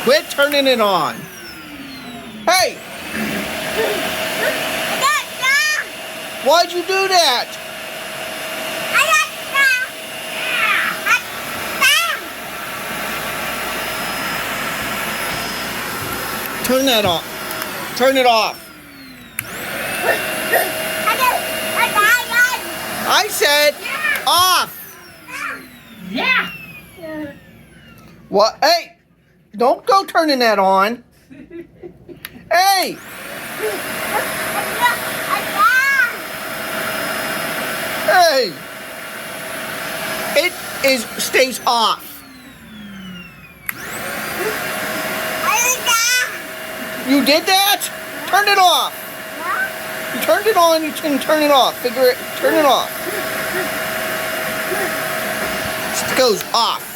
Quit turning it on. Hey! Why'd you do that? Turn that off. Turn it off. I said off. Yeah. What? Hey! Don't go turning that on. Hey! Hey! It stays off. You did that? Turn it off. You turned it on, you can turn it off. Turn it off. It goes off.